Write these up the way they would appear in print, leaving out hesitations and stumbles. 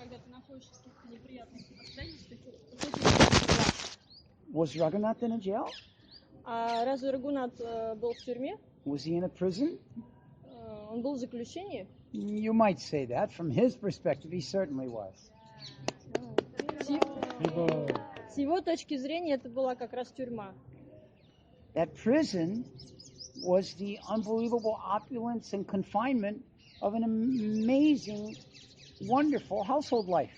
когда ты находишься в каких-то неприятных обстоятельствах, Was Raghunatha in a jail? А разве Рагунат был в тюрьме? Was he in a prison? Он был в заключении? You might say that. From his perspective, he certainly was. С его точки зрения, это была как раз тюрьма. That prison was the unbelievable opulence and confinement of an amazing, wonderful household life.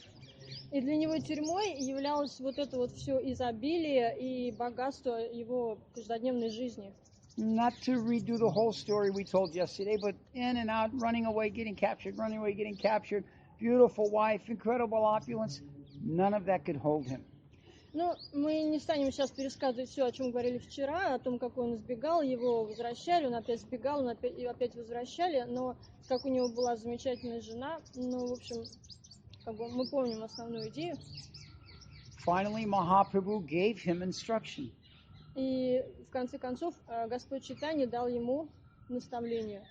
И для него тюрьмой являлось вот это вот все изобилие и богатство его каждодневной жизни. Not to redo the whole story we told yesterday, but in and out, running away, getting captured, running away, getting captured, beautiful wife, incredible opulence. None of that could hold him. Ну, мы не станем сейчас пересказывать все, о чем говорили вчера, о том, как он сбегал, его возвращали, он опять сбегал, он опять возвращали, но как у него была замечательная жена, ну, в общем, как бы мы помним основную идею. Finally, Mahaprabhu gave him instruction. И в конце концов Господь Чайтанья дал ему наставление.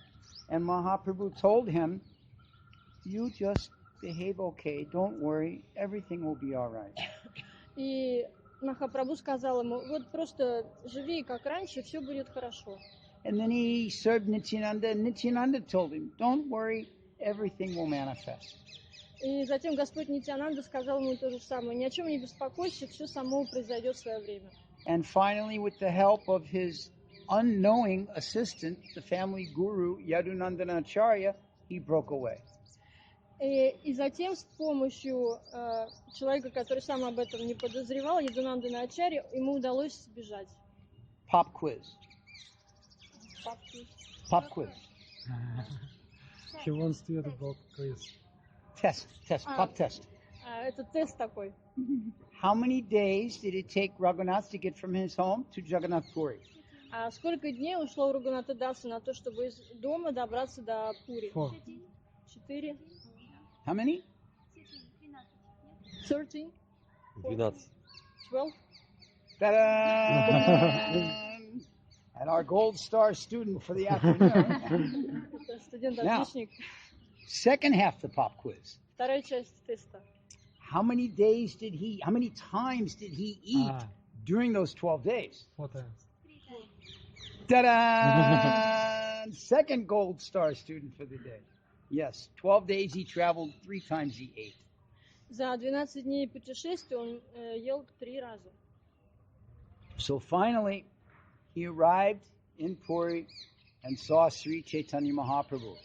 And Mahaprabhu told him, you just behave okay, don't worry, everything will be all right. И Махапрабху сказал ему, вот просто живи как раньше, все будет хорошо. And then he served Nityananda, and Nityananda told him, don't worry, everything will manifest. И затем Господь Нитьянанда сказал ему то же самое, ни о чем не беспокойся, все само произойдет в свое время. And finally, with the help of his unknowing assistant, the family guru, Yadunandanacharya, he broke away. И затем с помощью человека, который сам об этом не подозревал, Ядунанданачарьи, ему удалось сбежать. Pop quiz. Pop quiz. He wants to do about quiz. Test, pop test. Это тест такой. How many days did it take Raghunath to get from his home to Jagannath Puri? А сколько дней ушло у Рагунатха Даса на то, чтобы из дома добраться до Пури? 4. How many? 13? 12. 12? Ta-da! And our gold star student for the afternoon. Это студент-отличник. Second half the pop quiz. Вторая часть теста. How many times did he eat during those 12 days? 4 times. Ta-da! Second gold star student for the day. Yes, 12 days he traveled, 3 times he ate. За 12 дней путешествия он ел 3 раза. So finally, he arrived in Puri and saw Sri Chaitanya Mahaprabhu.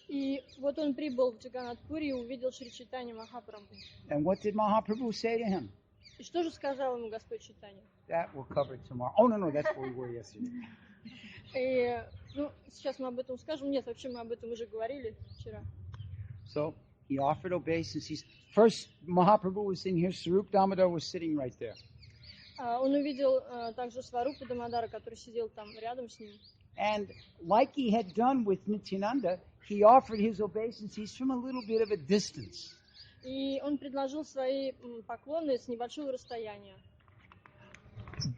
И вот он прибыл в Джаганнат-Пури и увидел Шри Чайтанью Махапрабху. And what did Mahaprabhu say to him? И что же сказал ему Господь Чайтанья? That we'll cover tomorrow. Oh, no, that's where we were yesterday. И, ну, сейчас мы об этом скажем. Нет, вообще мы об этом уже говорили вчера. So he offered obeisances. First, Mahaprabhu was sitting here. Swarup Damodar was sitting right there. Он увидел также Сварупа Дамодара, который сидел там рядом с ним. And like he had done with Nityananda, he offered his obeisances from a little bit of a distance. И он предложил свои поклоны с небольшого расстояния.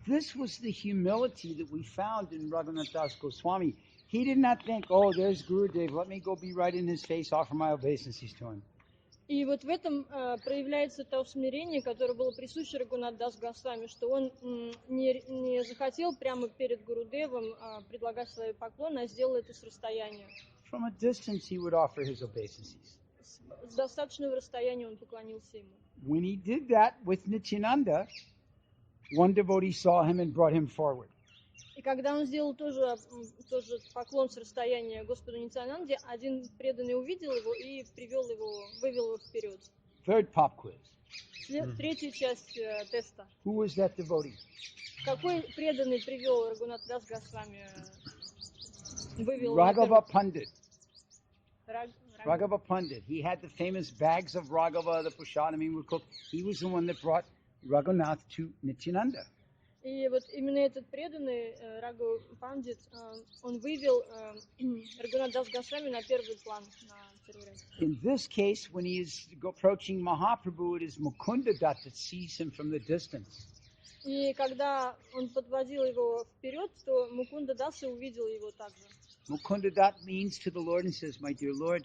This was the humility that we found in Raghunatha Goswami. He did not think, oh, there's Gurudev, let me go be right in his face, offer my obeisances to him. И вот в этом проявляется то смирение, которое было присуще Рагунат Дас Госвами, что он не захотел прямо перед Гурудевом предлагать свои поклоны, а сделал это с расстояния. From a distance he would offer his obeisances. С достаточного расстояния он поклонился ему. When he did that with Nityananda, one devotee saw him and brought him forward. И когда он сделал тоже поклон с расстояния Господу Нитьянанде, один преданный увидел его и вывел его вперед. Third pop quiz. Третья часть теста. Who was that devotee? Какой преданный привел Рагунат Дас Госвами? Вывел Raghava Pandit. Раghava Pandit. He had the famous bags of Raghava, the Pushadami were cooked. He was the one that brought Raghunath to Nityananda. И вот именно этот преданный Рагу Пандит, он вывел Рагунат Дас Госвами на первый план, на первый ряд. In this case, when he is approaching Mahaprabhu, it is Mukunda Dat that sees him from the distance. И когда он подводил его вперед, то Мукунда Даса увидел его также. Mukunda Dat leans to the Lord and says, my dear Lord,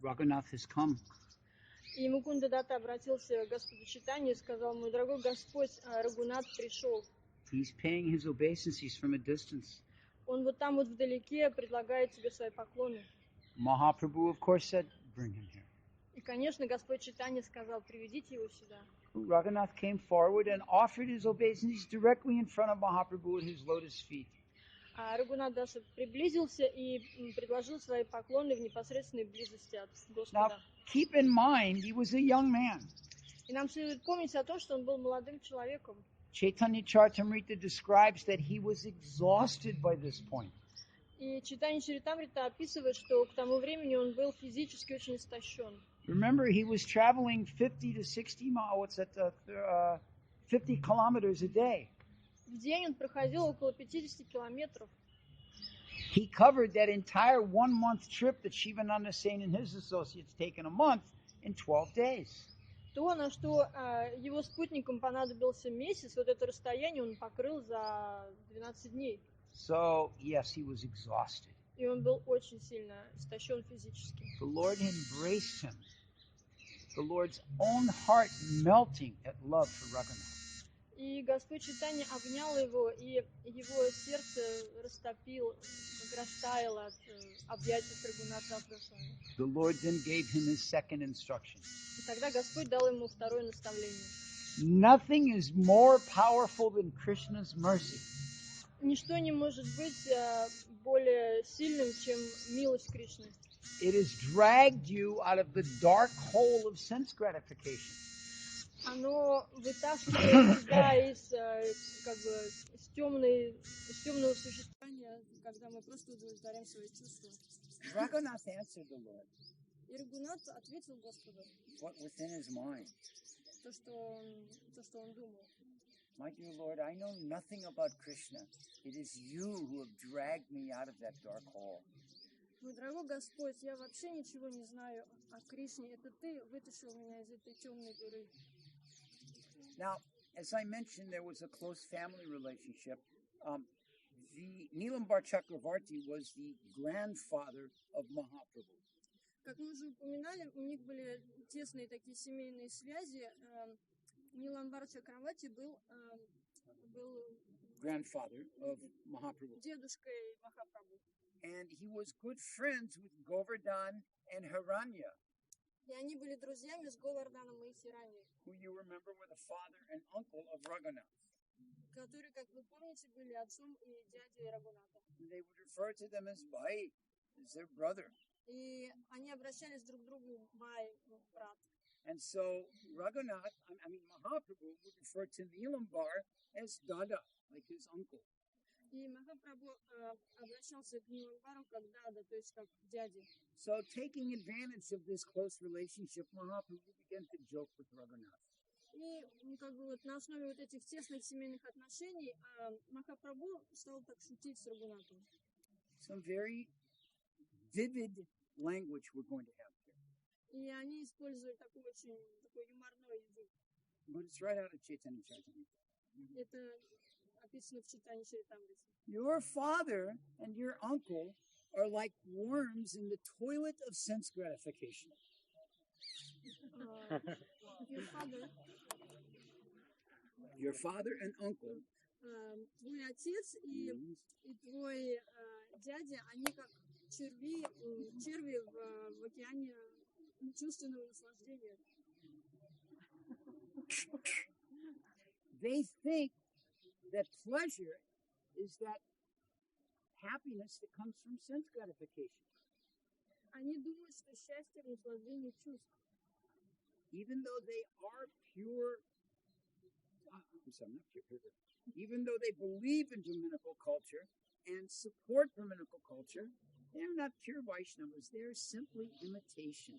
Raghunath has come. И Мукунда Датта обратился к Господу Чайтанье и сказал: мой дорогой Господь, Рагунат пришел. He's paying his obeisances from a distance. Он вот там вот вдалеке предлагает тебе свои поклоны. Mahaprabhu, of course, said, bring him here. И, конечно, Господь Чайтанья сказал: приведите его сюда. Raghunath came forward and offered his obeisances directly in front of Mahaprabhu at his lotus feet. А Рагунат Даса приблизился и предложил свои поклоны в непосредственной близости от Now, Господа. keep in mind, he was a young man. И нам следует помнить о том, что он был молодым человеком. Chaitanya Charitamrita describes that he was exhausted by this point. И Чайтанья Чаритамрита описывает, что к тому времени он был физически очень истощен. Remember, he was traveling 50 to 60 miles, 50 kilometers a day. В день он проходил около 50 километров. He covered that entire 1 month trip that Shivananda Sen and his associates taken a month in 12 days. То, на что его спутникам понадобился месяц, вот это расстояние он покрыл за 12 дней. So, yes, he was exhausted. И он был очень сильно истощен физически. The Lord embraced him. The Lord's own heart melting at love for Raghunatha. И Господь Чайтанья обнял его, и его сердце растопил, растаяло от объятий Рагунатха Госвами. The Lord then gave him his second instruction. И тогда Господь дал ему второе наставление. Nothing is more powerful than Krishna's mercy. Ничто не может быть более сильным, чем милость Кришны. It has dragged you out of the dark hole of sense gratification. Оно вытаскивает тебя из темного существования, когда мы просто удовлетворяем свои чувства. Raghunath answered the Lord. И Рагунат ответил Господу What within his mind? то, что он думал. My dear Lord, I know nothing about Krishna. It is you who have dragged me out of that dark hole. Мой дорогой Господь, я вообще ничего не знаю о Кришне. Это Ты вытащил меня из этой темной дыры. Now, as I mentioned, there was a close family relationship. The Nilambar Chakravarti was the grandfather of Mahaprabhu. Как мы уже упоминали, у них были тесные такие семейные связи. Ниламбар Чакравати был Grandfather of Mahaprabhu. дедушкой Махапрабху. And he was good friends with Govardhan and Hiranya, И они были друзьями с Говарданом и Хираньей, who you remember were the father and uncle of Raghunath. которые, как вы помните, были отцом и дядей Рагуната. They would refer to them as Bhai, as their brother. И они обращались друг к другу Бай, брат. And so Mahaprabhu would refer to Nilambar as Dada, like his uncle. И Махапрабху обращался к Ниламбару как Дада, то есть как к дяде. So taking advantage of this close relationship, Mahaprabhu began to joke with Raghunath. И как бы вот на основе вот этих тесных семейных отношений Махапрабху стал так шутить с Рагунатом. Some very vivid language we're going to have here. И они использовали такой юморной язык. But it's right out of Chaitanya Charitamrita. Это описано в Чайтанье Чаритамрите. Your father and your uncle are like worms in the toilet of sense gratification. Your father and uncle. Твой отец и твой дядя, они как черви в океане чувственного наслаждения. They think that pleasure is that happiness that comes from sense gratification. Они думают, что счастье в наслаждении чувств. Even though they are pure, even though they believe in Brahminical culture and support Brahminical culture, they're not pure Vaishnavas, they're simply imitation.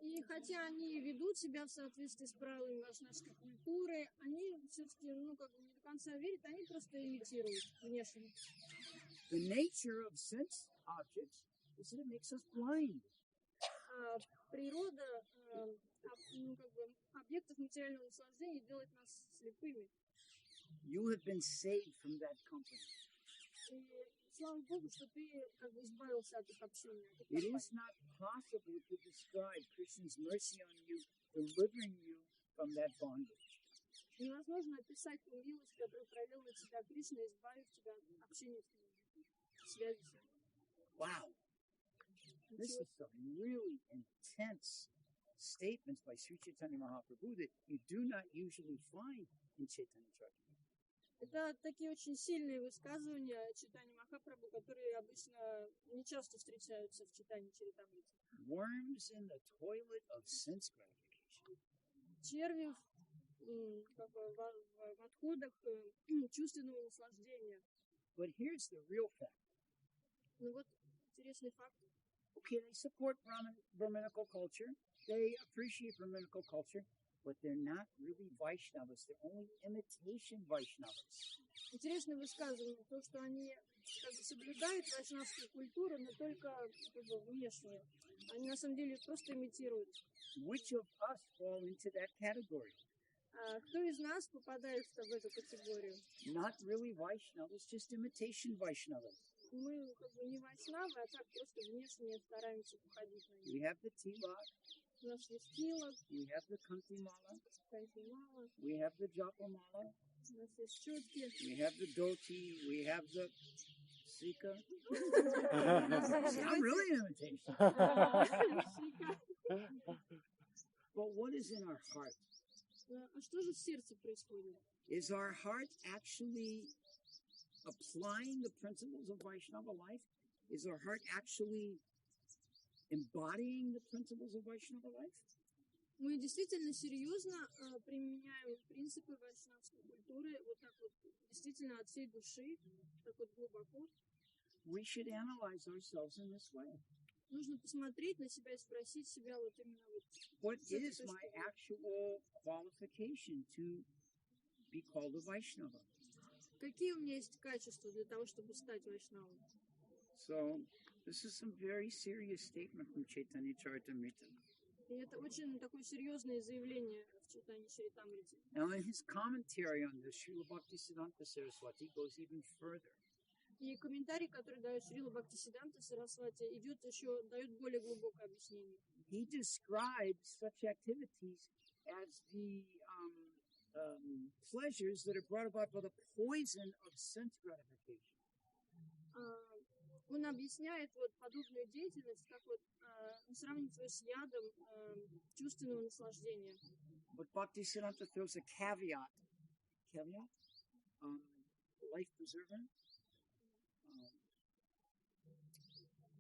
И хотя они ведут себя в соответствии с правилами вайшнавской культуры, они все-таки, не до конца верят, они просто имитируют внешне. The nature of sense objects is that it makes us blind. Природа объектов материального наслаждения делает нас слепыми. You have been saved from that company. И слава Богу, что ты как бы избавился от их общения. от их It компании. is not possible to describe Krishna's mercy on you, delivering you from that bondage. Невозможно описать ту милость, которую пролил на тебя Кришна, избавив тебя от общения с ним, связи с ним. Wow. This is some really intense statements by Sri Chaitanya Mahaprabhu that you do not usually find in Chaitanya Charitamrita. Это такие очень сильные высказывания Чайтаньи Махапрабху, которые обычно не часто встречаются в читании Чаритамрити. Worms in the toilet of sense gratification. Черви в отходах чувственного наслаждения. But here's the real fact. Ну вот интересный факт. Okay, they support Brahminical culture. They appreciate Brahminical culture, but they're not really Vaishnavas. They're only imitation Vaishnavas. Интересное высказывание, то, что они как бы соблюдают вайшнавскую культуру, но только как бы внешнюю. Они на самом деле просто имитируют. Which of us fall into that category? А кто из нас попадает в эту категорию? Not really Vaishnavas, just imitation Vaishnavas. Мы как бы не вайшнавы, а так просто внешне стараемся походить на них. We have the tilak, У нас есть тилок, we have the kantimala, кантимала, we have the japamala, у нас есть четки. we have the dhoti, we have the sika. See, I'm really an imitation. But what is in our heart? А что же в сердце происходит? Is our heart actually applying the principles of Vaishnava life? Is our heart actually embodying the principles of Vaishnava life? Мы действительно серьезно применяем принципы вайшнавской культуры вот так вот, действительно от всей души, так вот глубоко. We should analyze ourselves in this way. Нужно посмотреть на себя и спросить себя вот именно вот. What с этой is точки my зрения. actual qualification to be called a Vaishnava? Какие у меня есть качества для того, чтобы стать вайшнавом? So, this is some very serious statement from Chaitanya Charitamrita. И это очень такое серьезное заявление в читании Чаритамрити. Now, in his commentary on this, Srila Bhaktisiddhanta Saraswati goes even further. И комментарий, который дает Шрила Бхактисиддханта Сарасвати, дает более глубокое объяснение. He describes such activities as the pleasures that are brought about by the poison of sense gratification. Он объясняет вот подобную деятельность, как вот он сравнивает ее с ядом чувственного наслаждения. But Bhaktisiddhanta throws a caveat, life preserver,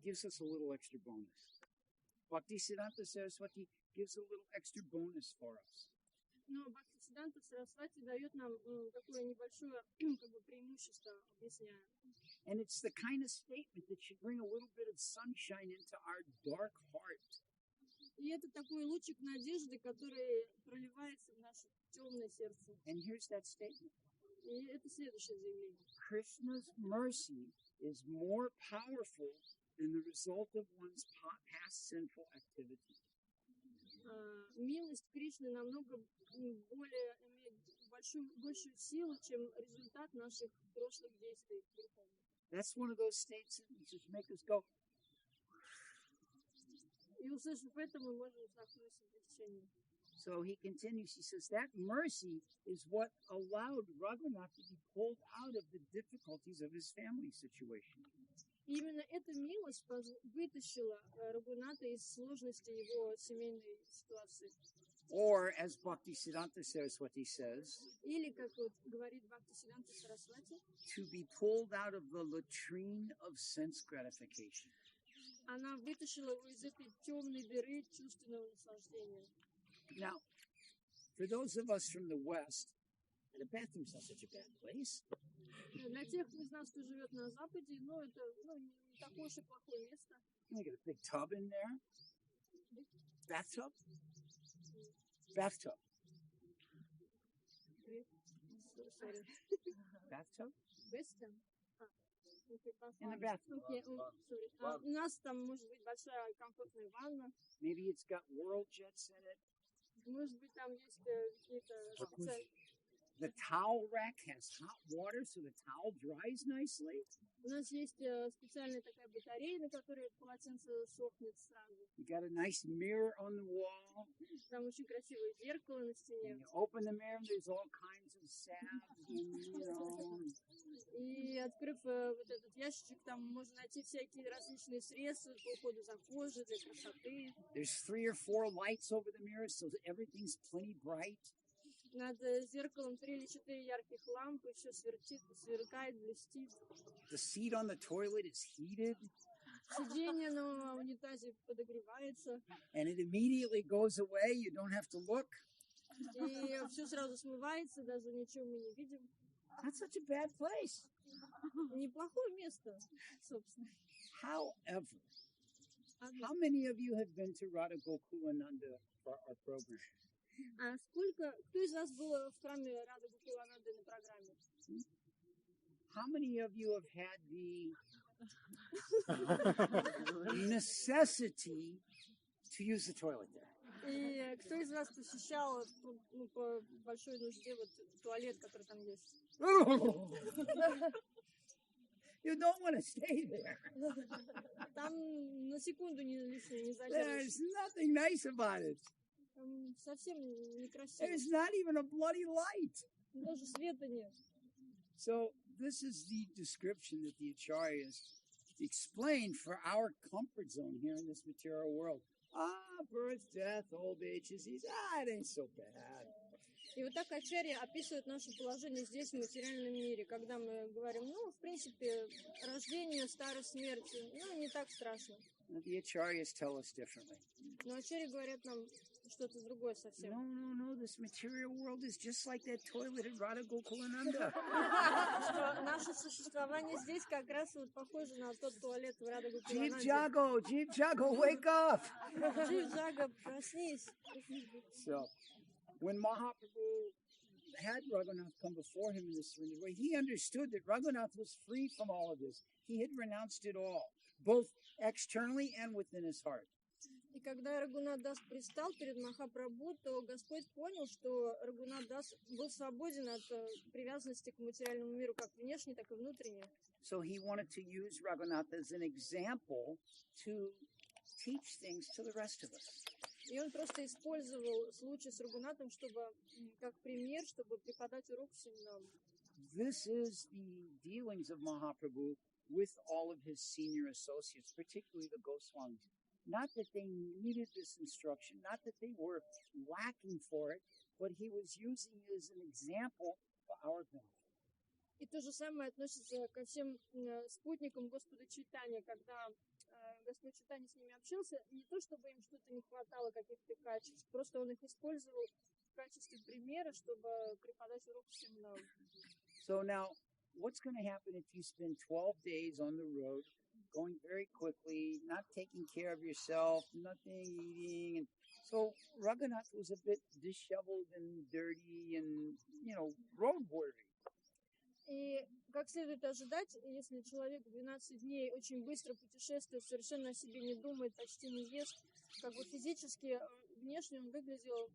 gives us a little extra bonus. Bhaktisiddhanta Saraswati gives a little extra bonus for us. Но Бхактисиддханта Сарасвати дает нам такое небольшое как бы, преимущество, объясняя. And it's the kind of statement that should bring a little bit of sunshine into our dark heart. И это такой лучик надежды, который проливается в наше темное сердце. And here's that statement. И это следующее заявление. Krishna's mercy is more powerful than the result of one's past sinful activity. Милость Кришны намного более имеет большую силу, чем результат наших прошлых действий греховных. That's one of those states that just make us go. И услышав это, мы можем вздохнуть с облегчением. So he continues, he says, that mercy is what allowed Raghunatha to be pulled out of the difficulties of his family situation. И именно эта милость вытащила Рагуната из сложности его семейной ситуации. Or, as Bhaktisiddhanta Saraswati says, Или, как вот говорит Бхактисиддханта Сарасвати, to be pulled out of the latrine of sense gratification. она вытащила его из этой темной дыры чувственного наслаждения. Now, for those of us from the West, the bathroom's not such a bad place. Для тех из нас, кто живет на Западе, это не такое уж и плохое место. You get a big tub in there. Bathtub? Bathtub. Sorry. Bathtub? Western? In the bathroom. Okay, sorry. У нас там может быть большая комфортная ванна. Maybe it's got whirl jets in it. Может быть, там есть какие-то... The towel rack has hot water so the towel dries nicely. У нас есть специальная такая батарея, на которой полотенце сохнет сразу. You got a nice mirror on the wall. Там очень красивое зеркало на стене. And you open the mirror, there's all kinds of salves and, И открыв вот этот ящичек, там можно найти всякие различные средства по уходу за кожей, для красоты. There's 3 or 4 lights over the mirror, so everything's plenty bright. Над зеркалом 3 или 4 ярких лампы, все сверкает, блестит. The seat on the toilet is heated. Сиденье на унитазе подогревается. And it immediately goes away. You don't have to look. И все сразу смывается, даже ничего мы не видим. Not such a bad place. Неплохое место, собственно. However, how many of you have been to Radha Gokulananda for our program? А кто из вас был в храме Рады Гокулананды на программе? How many of you have had the necessity to use the toilet there? И кто из вас посещал по большой нужде вот туалет, который там есть? You don't want to stay there. Там на секунду лишнее не There's задержишься. nothing nice about it. Там совсем некрасиво. There's not even a bloody light. Даже света нет. So this is the description that the acharyas explained for our comfort zone here in this material world. Birth, death, old age, disease. It ain't so bad. И вот так ачарья описывают наше положение здесь, в материальном мире, когда мы говорим, в принципе, рождение, старость, смерть, не так страшно. The acharyas tell us differently. Но ачарьи говорят нам что-то другое совсем. No, this material world is just like that toilet at Radha Gokulananda. Что наше существование здесь как раз вот похоже на тот туалет в Рада Гокулананде. Jeep Jago, wake up! Jeep Jago, проснись. So, when Mahaprabhu had Raghunath come before him in the surrender way, he understood that Raghunath was free from all of this. He had renounced it all, both externally and within his heart. И когда Рагунат Дас предстал перед Махапрабху, то Господь понял, что Рагунат Дас был свободен от привязанности к материальному миру, как внешней, так и внутренней. So he wanted to use Raghunatha as an example to teach things to the rest of us. И он просто использовал случай с Рагунатом, чтобы, как пример, чтобы преподать урок всем нам. This is the dealings of Mahaprabhu with all of his senior associates, particularly the Goswamis. Not that they needed this instruction, not that they were lacking for it, but he was using it as an example for our benefit. И то же самое относится ко всем спутникам Господа Чайтаньи, когда Господь Чайтанья с ними общался, не то чтобы им что-то не хватало, каких-то качеств, просто он их использовал в качестве примера, чтобы преподать урок всем нам. So now, what's going to happen if you spend 12 days on the road, going very quickly, not taking care of yourself, nothing eating? And so Raghunath was a bit disheveled and dirty and, road weary. И как следует ожидать, если человек 12 дней очень быстро путешествует, совершенно о себе не думает, почти не ест, как бы физически, внешне он выглядел,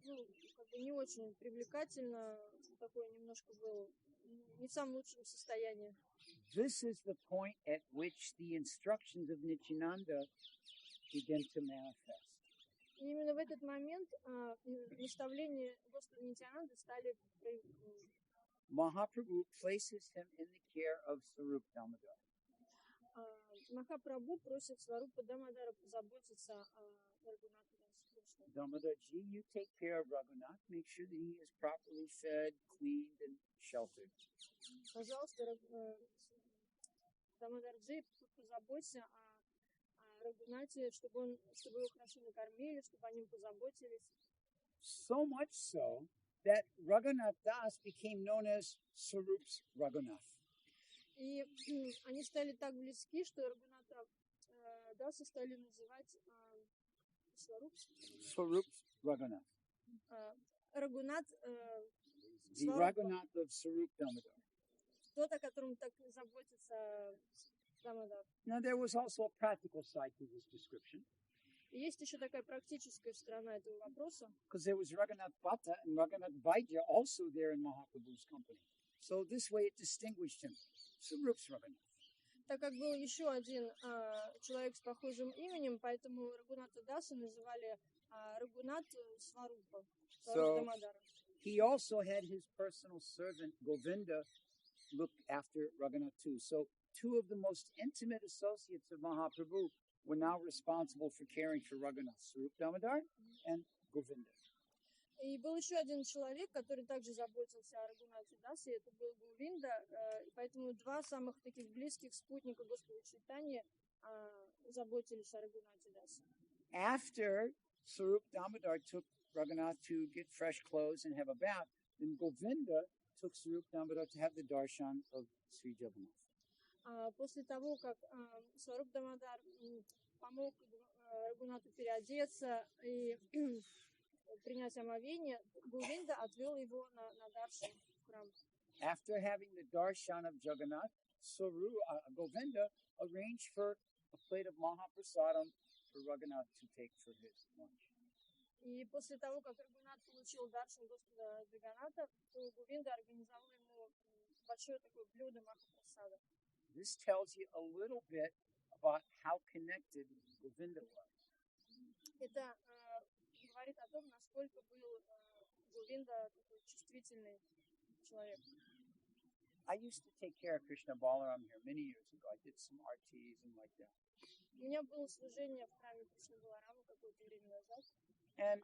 не очень привлекательно, такой немножко был не в самом лучшем состоянии. This is the point at which the instructions of Nityananda begin to manifest. И именно в этот момент наставления Господа Нитьянанды стали. Mahaprabhu places him in the care of Sarup Damodar. Махапрабху просит Сварупа Дамодара позаботиться о Рагунатхе. Damodarji, you take care of Raghunath, make sure that he is properly fed, cleaned, and sheltered. Пожалуйста, Дамодарджи, позаботься о Рагунате, чтобы его хорошо накормили, чтобы о нем позаботились. So much so that Raghunath Das became known as Sarup's Raghunath. И они стали так близки, что Рагуната Даса стали называть Sarup's Raghunath. Рагунат The Raghunath of Sarup Damodar. Тот, о котором так заботится Дамодар. Now there was also a practical side to this description. И есть еще такая практическая сторона этого вопроса. Because there was Raghunath Bhatta and Raghunath Vaidya also there in Mahaprabhu's company. So this way it distinguished him. Sarup's Raghunath. Так как был еще один человек с похожим именем, поэтому Рагуната Даса называли Рагунат Сварупа, Сваруп Дамодара. He also had his personal servant Govinda look after Raghunath too. So two of the most intimate associates of Mahaprabhu were now responsible for caring for Raghunath, Swarup Damodar and Govinda. И был еще один человек, который также заботился о Рагунате Дасе, это был Говинда, и поэтому два самых таких близких спутника Господа Чайтаньи заботились о Рагунате Дасе. After Swarup Damodar took Raghunath to get fresh clothes and have a bath, then Govinda took Swarup Damodar to have the darshan of Sri Jagannath. После того, как Сваруп Дамодар помог Рагунату переодеться и принять омовение, Говинда отвел его на даршан в храм. After having the darshan of Jagannath, Govinda arranged for a plate of Mahaprasadam for Raghunath to take for his lunch. И после того, как Рагунат получил даршан Господа Джаганата, то Говинда организовал ему большое такое блюдо Махапрасада. This tells you a little bit about how connected Govinda was. Это говорит о том, насколько был Говинда такой чувствительный человек. I used to take care of Krishna Balaram here many years ago. I did some artis and like that. У меня было служение в храме Кришны Баларама какое-то время назад. And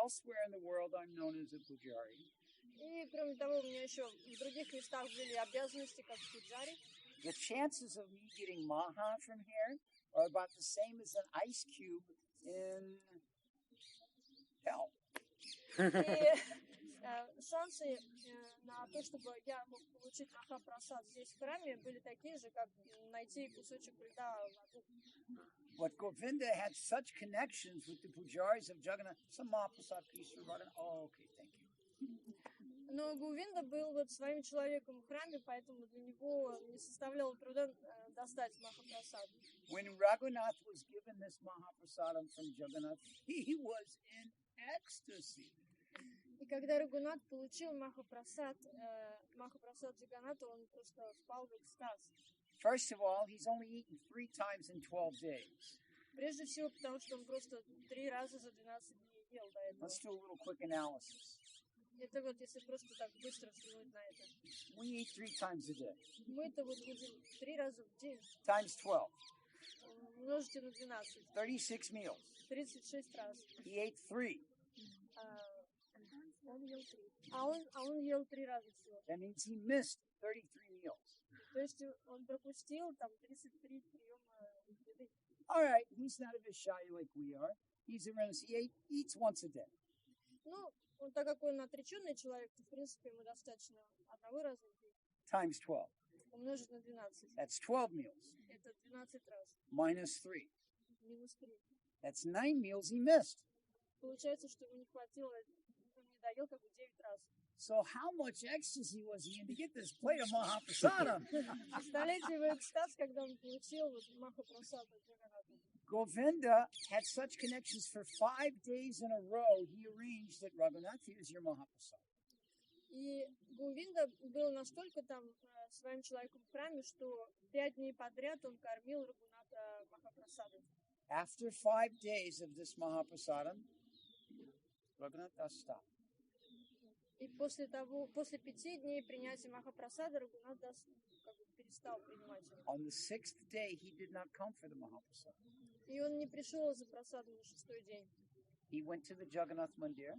elsewhere in the world, I'm known as a pujari. И кроме того, у меня еще в других местах были обязанности как пуджари. The chances of me getting maha from here are about the same as an ice cube in hell. И шансы на то, чтобы я мог получить махапрасад здесь в храме, были такие же, как найти кусочек льда в аду. But Govinda had such connections with the pujaris of Jagannath. Some mahaprasad piece for Raghunath. Oh, okay, thank you. Но Говинда был вот своим человеком в храме, поэтому для него не составляло труда достать махапрасад. When Raghunath was given this mahaprasadam from Jagannath, he was in ecstasy. И когда Рагунат получил махапрасад Джаганата, он просто впал в экстаз. First of all, he's only eaten 3 times in 12 days. Прежде всего, потому что он просто 3 раза за 12 дней ел до этого. Let's do a little quick analysis. Это вот если просто так быстро взглянуть на это. We eat 3 times a day. Мы-то вот будем 3 раза в день. Times 12. Умножите на 12. 36 meals. 36 раз. He ate 3. Он ел 3. Он ел 3 раза всего. That means he missed 33 meals. То есть он пропустил там 33 приема еды. All right, he's not a Vishaya like we are. He's a Renaissance. He eats once a day. Ну, он, так как он отреченный человек, то, в принципе, ему достаточно одного раза в день. Times 12. Умножить на 12. That's 12 meals. Это 12 раз. Minus 3. Минус 3. That's 9 meals he missed. Получается, что ему не хватило, он не доел как бы 9 раз. So how much ecstasy was he in to get this plate of Mahaprasadam? Представляете его экстаз, когда он получил вот махапрасад от Джаганата. Govinda had such connections for 5 days in a row. He arranged that Raghunath, here's your Mahaprasad. И Говинда был настолько там своим человеком в храме, что 5 дней подряд он кормил Рагуната махапрасадом. After 5 days of this Mahaprasadam, Raghunatha stopped. И после 5 дней принятия махапрасада Рагунат как бы перестал принимать его. On the 6th day, he did not come for the Mahaprasad. И он не пришел за просадом на 6-й день. He went to the Jagannath Mandir.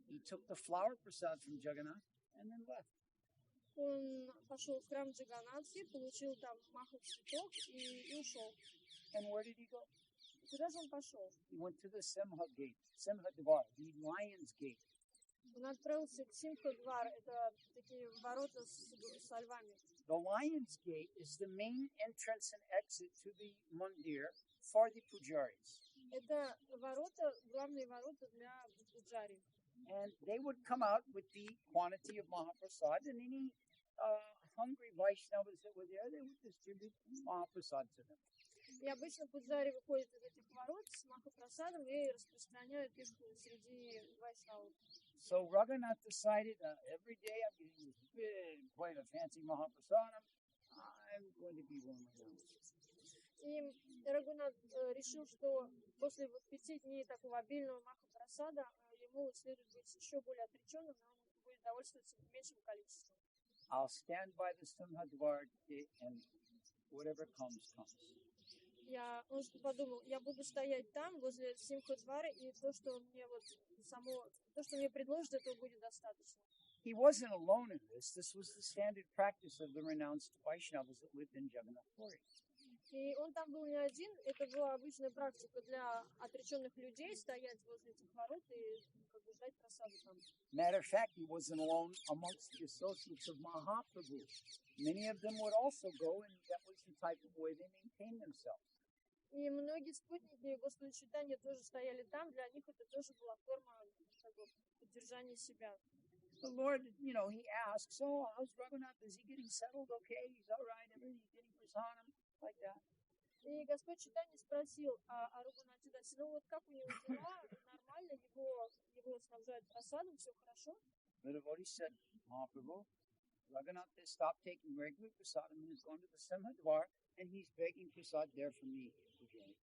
He took the flower prasad from Jagannath and then left. Он пошел в храм Джаганатхи, получил там маху-цветок и ушел. And where did he go? Куда же он пошел? He went to the Simha gate, Simha Dvar, the lion's gate. Он отправился к Симха-двар, это такие ворота со львами. The lion's gate is the main entrance and exit to the mandir for the pujaris. Это ворота, главные ворота для пуджари. And they would come out with the quantity of Mahaprasad, and any hungry Vaishnavas that were there, they would distribute Mahaprasad to them. И обычно пуджари выходят из этих ворот с махапрасадом и распространяют их среди вайшнавов. So Raghunath decided every day I'm getting this big plate of fancy Mahaprasadam. I'm going to be one renounced. И Рагунат решил, что после вот 5 дней такого обильного Махапрасада ему следует быть еще более отреченным, но он будет довольствоваться меньшим количеством. I'll stand by the Simhadvar and whatever comes, comes. Он подумал, я буду стоять там, возле Симхадвары, и то, что мне предложат, этого будет достаточно. He wasn't alone in this. This was the standard practice of the renounced Vaishnavas that lived in Jagannath Puri. И он там был не один, это была обычная практика для отреченных людей стоять возле этих ворот и ждать просаду там. Matter of fact, he wasn't alone amongst the associates of Mahaprabhu. Many of them would also go, and that was the type of way they maintained themselves. И многие спутники Господа Чайтаньи тоже стояли там, для них это тоже была форма поддержания себя. The Lord, he asks, so how's Raghunatha? Is he getting settled okay? He's all right? Everything's getting prasadam? Like that. И Господь Чайтанья спросил о Рагунате Дасе, как у него дела, нормально, его снабжают просадом, все хорошо? The devotee said, Mahaprabhu, Raghunatha stopped taking regular prasadam and has gone to the Simhadvar, and he's begging prasad there for me today.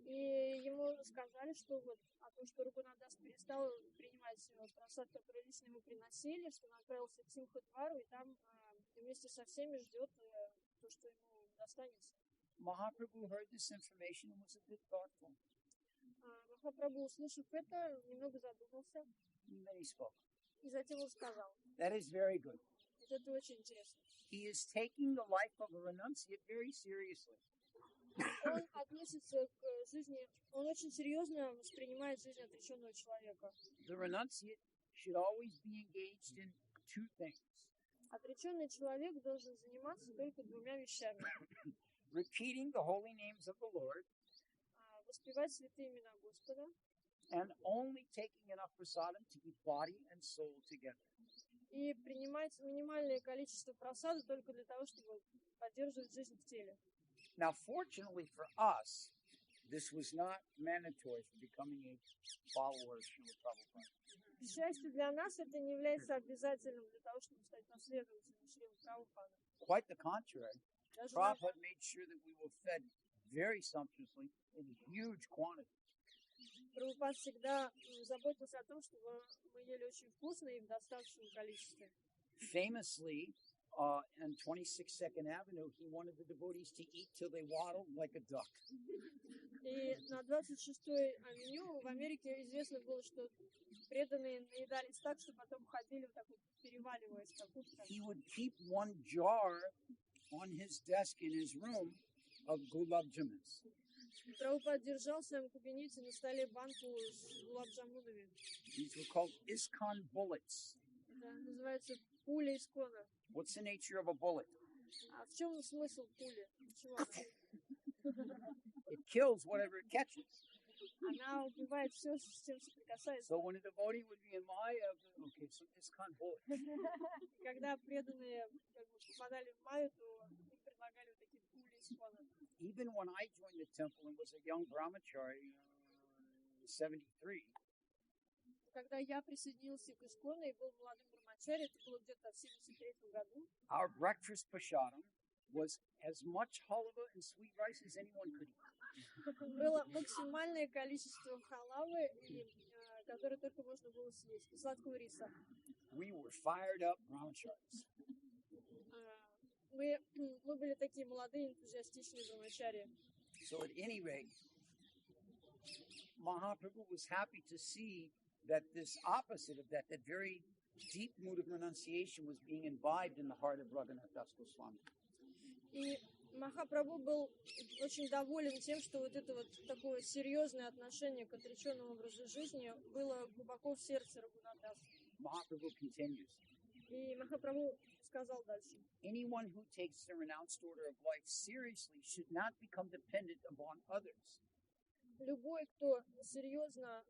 И ему сказали, что о том, что Рагунатас перестал принимать просад, который лично ему приносили, что он отправился к Симхадвару, и там вместе со всеми ждет то, что ему достанется. Mahaprabhu heard this information and was a bit thoughtful. Махапрабху, услышав это, немного задумался. And then he spoke. И затем он сказал. That is very good. Это очень интересно. He is taking the life of a renunciate very seriously. Он относится к жизни, он очень серьезно воспринимает жизнь отреченного человека. The renunciate should always be engaged in two things. Отреченный человек должен заниматься только двумя вещами. Repeating the holy names of the Lord. Воспевать святые имена Господа. And only taking enough prasadam to keep body and soul together. И принимать минимальное количество просады только для того, чтобы поддерживать жизнь в теле. Now, fortunately for us, this was not mandatory for becoming a follower of Srila Prabhupada. К счастью для нас, это не является обязательным для того, чтобы стать последователем Шрилы Прабхупады. Quite the contrary. Prabhupada made sure that we were fed very sumptuously in huge quantities. Прабхупад всегда заботился о том, чтобы мы ели очень вкусно и в достаточном количестве. Famously, on 22nd Avenue, he wanted the devotees to eat till they waddled like a duck. И на 26-й авеню в Америке известно было, что преданные наедались так, что потом ходили вот так вот, переваливаясь, как утка. He would keep one jar on his desk in his room of gulab jamuns. Прабхупад держал в своем кабинете на столе банку с гулаб-джамунами. These were called ISKCON bullets. Это называется пуля Искона. What's the nature of a bullet? А в чем смысл пули? Чего она? It kills whatever it catches. Она убивает все, с чем соприкасается. So when a devotee would be in Maya, okay, so ISKCON bullet. Когда преданные попадали в Майю, то им предлагали вот такие пули Искона. Even when I joined the temple and was a young brahmachari, 73, когда я присоединился к Искону и был молодым брамачари, это было где-то в 73 году. Our breakfast prasadam was as much halava and sweet rice as anyone could eat. Было максимальное количество халавы, которое только можно было съесть, и сладкого риса. We were fired up brahmacharis. Мы были такие молодые, энтузиастичные брамачари. So at any rate, Mahaprabhu was happy to see that this opposite of that very deep mood of renunciation was being imbibed in the heart of Raghunatha Goswami. И Махапрабху был очень доволен тем, что вот это вот такое серьезное отношение к отреченному образу жизни было глубоко в сердце Рагунатаса. Mahaprabhu continues. И Махапрабху сказал дальше. Anyone who takes the renounced order of life seriously should not become dependent upon others. Любой, кто серьезно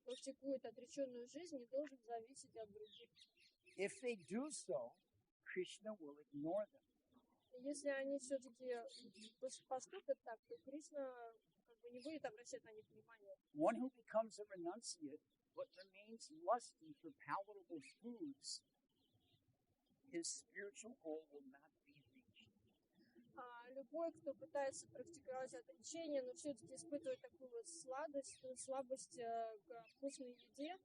практикует отреченную жизнь, не должен зависеть от других. If they do so, Krishna will ignore them. Если они все-таки поступят так, то Кришна не будет обращать на них внимания. One who becomes a renunciate but remains lusty for palatable foods, his spiritual goal will not be reached. любой, кто пытается практиковать отречение, но все-таки испытывает такую вот слабость к вкусной еде,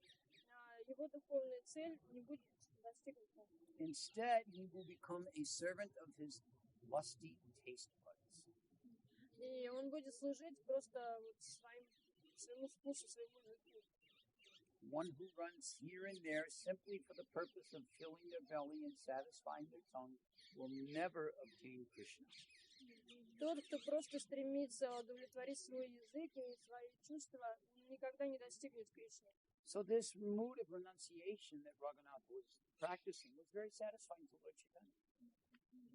его духовная цель не будет достигнута. Instead, he will become a servant of his lusty taste buds. И он будет служить просто вот своему вкусу, своему языку. One who runs here and there simply for the purpose of filling their belly and satisfying their tongue will never obtain Krishna. Тот, кто просто стремится удовлетворить свой язык и свои чувства, никогда не достигнет Кришны. So this mood of renunciation that Raghunatha was practicing was very satisfying to Lord Chaitanya.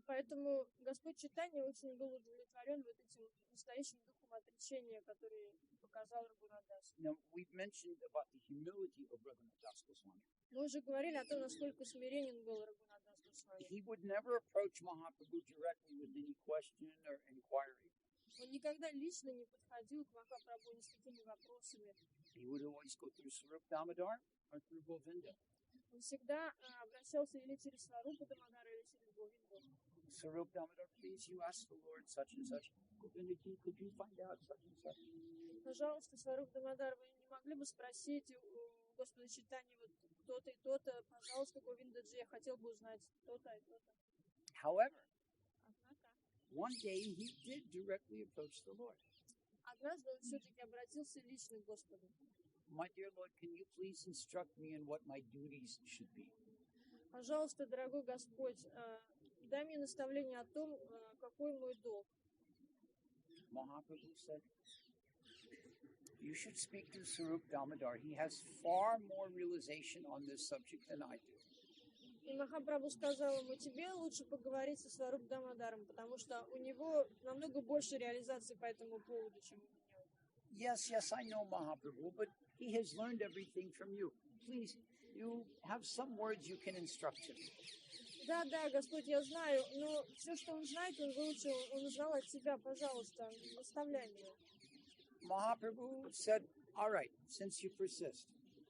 Поэтому Господь Чайтанья очень был удовлетворен вот этим настоящим духом отречения, который показал Рагунатас. Now, we've mentioned about the humility of Raghunatha Goswami. Мы уже говорили о том, насколько смиренен был Рагунатас Госвами. He would never approach Mahaprabhu directly with any question or inquiry. Он никогда лично не подходил к Махапрабху ни с какими вопросами. He would always go through Sarup Damodar or through Govinda. Он всегда обращался или через Сварупу Дамодара, или через Говинду. Sarup Damodar, please, you ask the Lord such and such. Govinda, could you find out such and such? Пожалуйста, Сваруп Дамодар, вы не могли бы спросить у Господа Чайтаньи вот то-то и то-то? Пожалуйста, Говиндаджи, я хотел бы узнать то-то и то-то. However, Однако, one day he did directly approach the Lord. однажды он все-таки обратился лично к Господу. My dear Lord, can you please instruct me in what my duties should be? Пожалуйста, дорогой Господь, дай мне наставление о том, какой мой долг. Mahaprabhu said, you should speak to Sarup Damodar. He has far more realization on this subject than I do. И Махапрабху сказал ему, тебе лучше поговорить со Сваруп Дамодаром, потому что у него намного больше реализации по этому поводу, чем у меня. Yes, I know Mahaprabhu, but he has learned everything from you. Please, you have some words you can instruct him. Да, Господь, я знаю, но все, что он знает, он выучил, он узнал от тебя, пожалуйста, наставляй меня. Mahaprabhu said, all right, since you persist,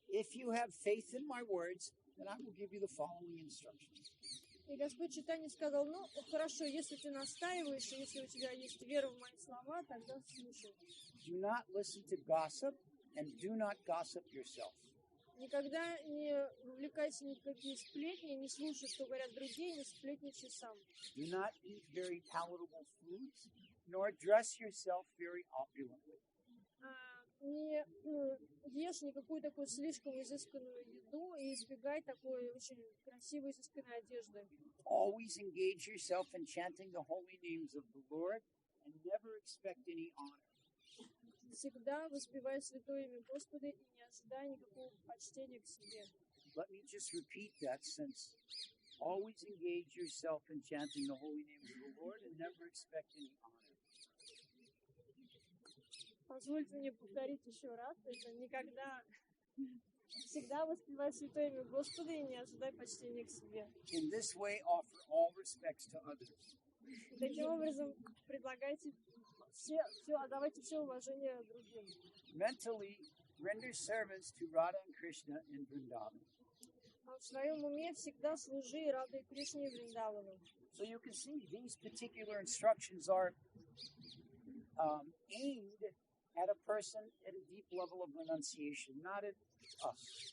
if you have faith in my words, then I will give you the following instructions. И Господь Чайтанья сказал, ну, хорошо, если ты настаиваешь, и если у тебя есть вера в мои слова, тогда слушай. Do not listen to gossip and do not gossip yourself. Никогда не вовлекайся ни в какие сплетни, не слушай, что говорят другие, не сплетничай сам. Do not eat very palatable foods, nor dress yourself very opulently. Не ешь никакую такую слишком изысканную еду и избегай такой очень красивой изысканной одежды. Always engage yourself in chanting the holy names of the Lord and never expect any honor. Всегда воспевай святое имя Господа и не ожидай никакого почтения к себе. Let me just repeat that since always engage yourself in chanting the holy names of the Lord and never expect any honor. Позвольте мне повторить еще раз. Это никогда, всегда воспевай святое имя Господа и не ожидай почтения к себе. In this way, offer all respects to others. Таким образом, предлагайте отдавайте все уважение другим. Mentally, render service to Radha and Krishna in Vrindavan. В своем уме всегда служи Радhe Кришне и Вриндавану. So you can see these particular instructions are aimed at a person at a deep level of renunciation, not at us.